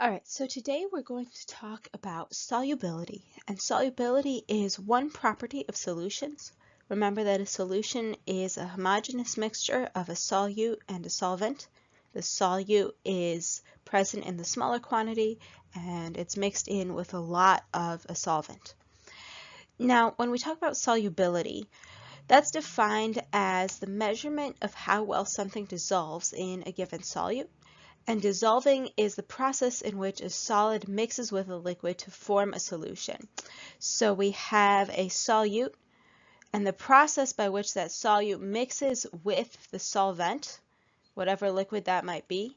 All right, so today we're going to talk about solubility, and solubility is one property of solutions. Remember that a solution is a homogeneous mixture of a solute and a solvent. The solute is present in the smaller quantity, and it's mixed in with a lot of a solvent. Now, when we talk about solubility, that's defined as the measurement of how well something dissolves in a given solute. And dissolving is the process in which a solid mixes with a liquid to form a solution. So we have a solute, and the process by which that solute mixes with the solvent, whatever liquid that might be,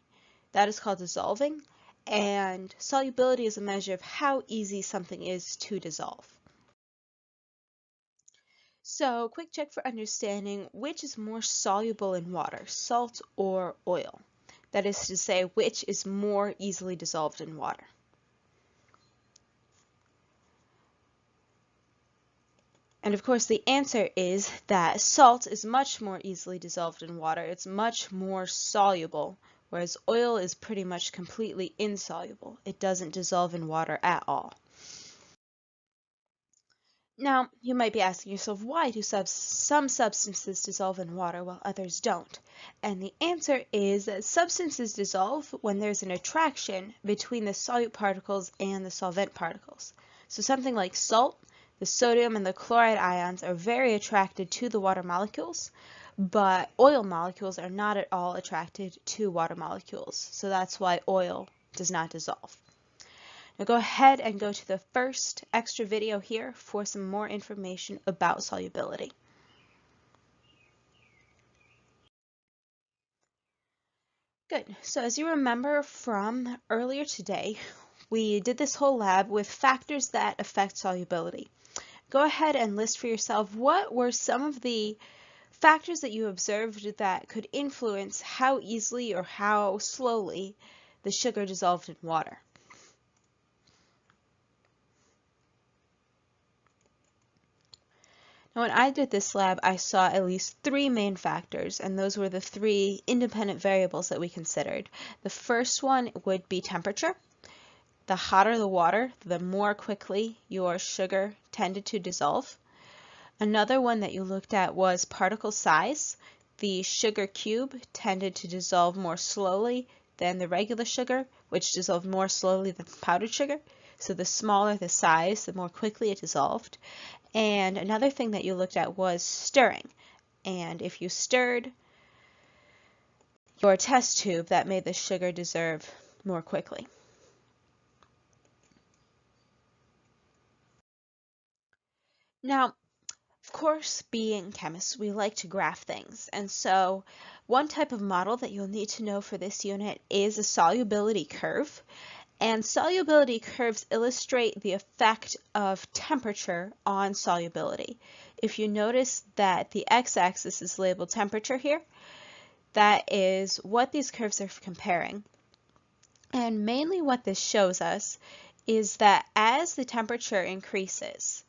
that is called dissolving. And solubility is a measure of how easy something is to dissolve. So, quick check for understanding which is more soluble in water, salt or oil. That is to say, which is more easily dissolved in water. And of course, the answer is that salt is much more easily dissolved in water. It's much more soluble, whereas oil is pretty much completely insoluble. It doesn't dissolve in water at all. Now, you might be asking yourself, why do some substances dissolve in water while others don't? And the answer is that substances dissolve when there's an attraction between the solute particles and the solvent particles. So something like salt, the sodium and the chloride ions are very attracted to the water molecules, but oil molecules are not at all attracted to water molecules. So that's why oil does not dissolve. Now go ahead and go to the first extra video here for some more information about solubility. Good. So as you remember from earlier today, we did this whole lab with factors that affect solubility. Go ahead and list for yourself what were some of the factors that you observed that could influence how easily or how slowly the sugar dissolved in water. Now, when I did this lab, I saw at least three main factors, and those were the three independent variables that we considered. The first one would be temperature. The hotter the water, the more quickly your sugar tended to dissolve. Another one that you looked at was particle size. The sugar cube tended to dissolve more slowly than the regular sugar, which dissolved more slowly than powdered sugar. So the smaller the size, the more quickly it dissolved. And another thing that you looked at was stirring. And if you stirred your test tube, that made the sugar dissolve more quickly. Now, of course, being chemists, we like to graph things. And so one type of model that you'll need to know for this unit is a solubility curve. And solubility curves illustrate the effect of temperature on solubility. If you notice that the x-axis is labeled temperature here, that is what these curves are comparing. And mainly what this shows us is that as the temperature increases,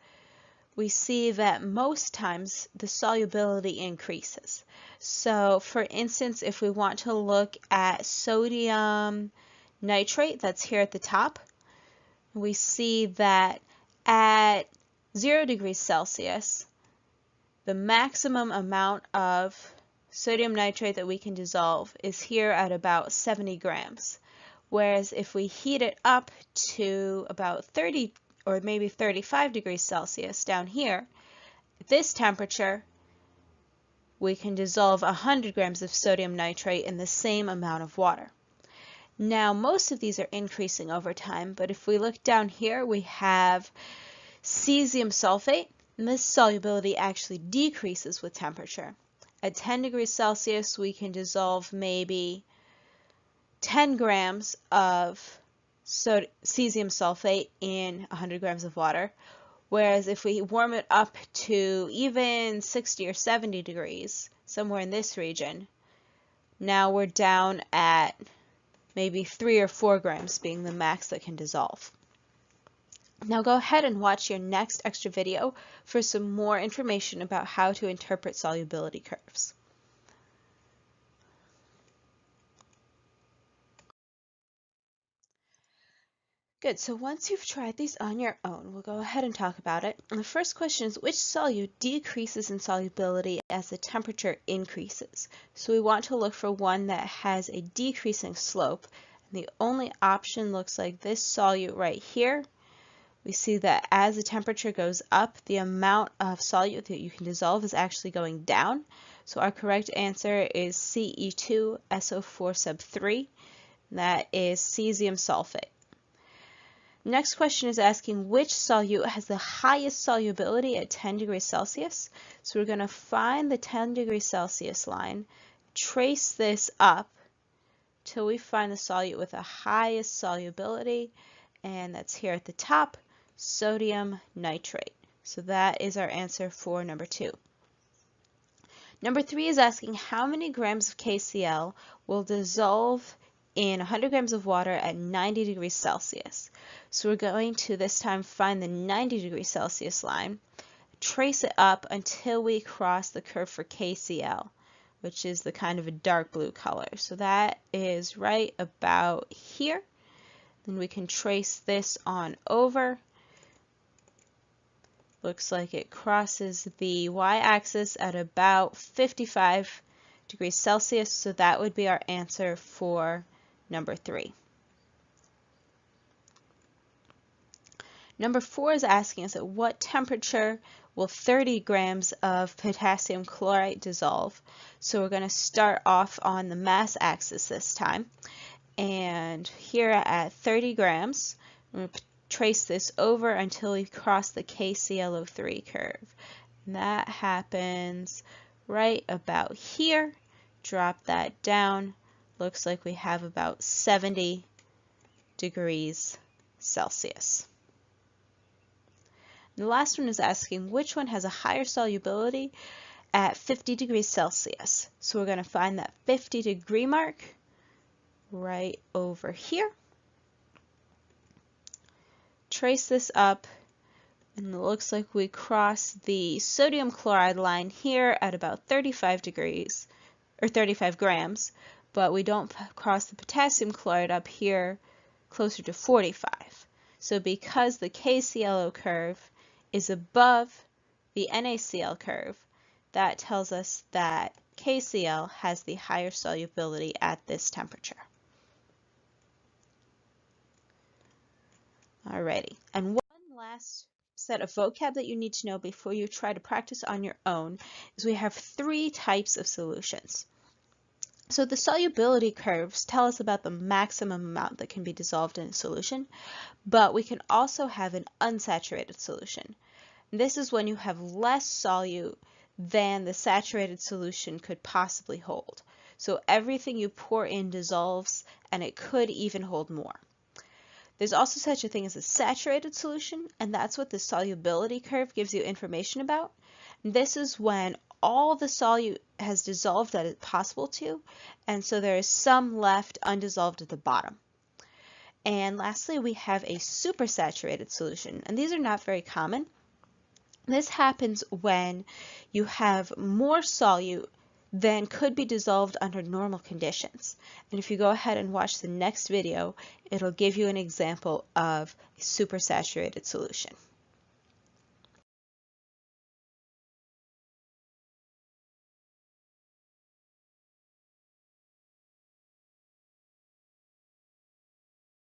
we see that most times the solubility increases. So for instance, if we want to look at sodium nitrate, that's here at the top, we see that at 0 degrees Celsius, the maximum amount of sodium nitrate that we can dissolve is here at about 70 grams. Whereas if we heat it up to about 30 or maybe 35 degrees Celsius down here, at this temperature, we can dissolve 100 grams of sodium nitrate in the same amount of water. Now, most of these are increasing over time, but if we look down here, we have cesium sulfate, and this solubility actually decreases with temperature. At 10 degrees Celsius, we can dissolve maybe 10 grams of cesium sulfate in 100 grams of water, whereas if we warm it up to even 60 or 70 degrees, somewhere in this region, now we're down at maybe 3 or 4 grams being the max that can dissolve. Now go ahead and watch your next extra video for some more information about how to interpret solubility curves. Good, so once you've tried these on your own, we'll go ahead and talk about it. And the first question is, which solute decreases in solubility as the temperature increases? So we want to look for one that has a decreasing slope. And the only option looks like this solute right here. We see that as the temperature goes up, the amount of solute that you can dissolve is actually going down. So our correct answer is Ce2SO4 sub 3. That is cesium sulfate. Next question is asking which solute has the highest solubility at 10 degrees Celsius. So we're going to find the 10 degrees Celsius line, trace this up till we find the solute with the highest solubility, and that's here at the top, sodium nitrate. So that is our answer for number 2. Number 3 is asking how many grams of KCl will dissolve in 100 grams of water at 90 degrees Celsius. So we're going to this time find the 90 degrees Celsius line, trace it up until we cross the curve for KCl, which is the kind of a dark blue color. So that is right about here. Then we can trace this on over. Looks like it crosses the y-axis at about 55 degrees Celsius, so that would be our answer for number 3. Number 4 is asking us at what temperature will 30 grams of potassium chlorite dissolve. So we're going to start off on the mass axis this time. And here at 30 grams, we're going to trace this over until we cross the KClO3 curve. And that happens right about here. Drop that down. Looks like we have about 70 degrees Celsius. And the last one is asking which one has a higher solubility at 50 degrees Celsius. So we're going to find that 50 degree mark right over here. Trace this up, and it looks like we cross the sodium chloride line here at about 35 degrees, or 35 grams, but we don't cross the potassium chloride up here closer to 45. So because the KClO curve is above the NaCl curve, that tells us that KCl has the higher solubility at this temperature. Alrighty, and one last set of vocab that you need to know before you try to practice on your own is we have 3 types of solutions. So the solubility curves tell us about the maximum amount that can be dissolved in a solution, but we can also have an unsaturated solution. This is when you have less solute than the saturated solution could possibly hold. So everything you pour in dissolves, and it could even hold more. There's also such a thing as a saturated solution, and that's what the solubility curve gives you information about. This is when all the solute has dissolved that it's possible to, and so there is some left undissolved at the bottom. And lastly, we have a supersaturated solution, and these are not very common. This happens when you have more solute than could be dissolved under normal conditions. And if you go ahead and watch the next video, it'll give you an example of a supersaturated solution.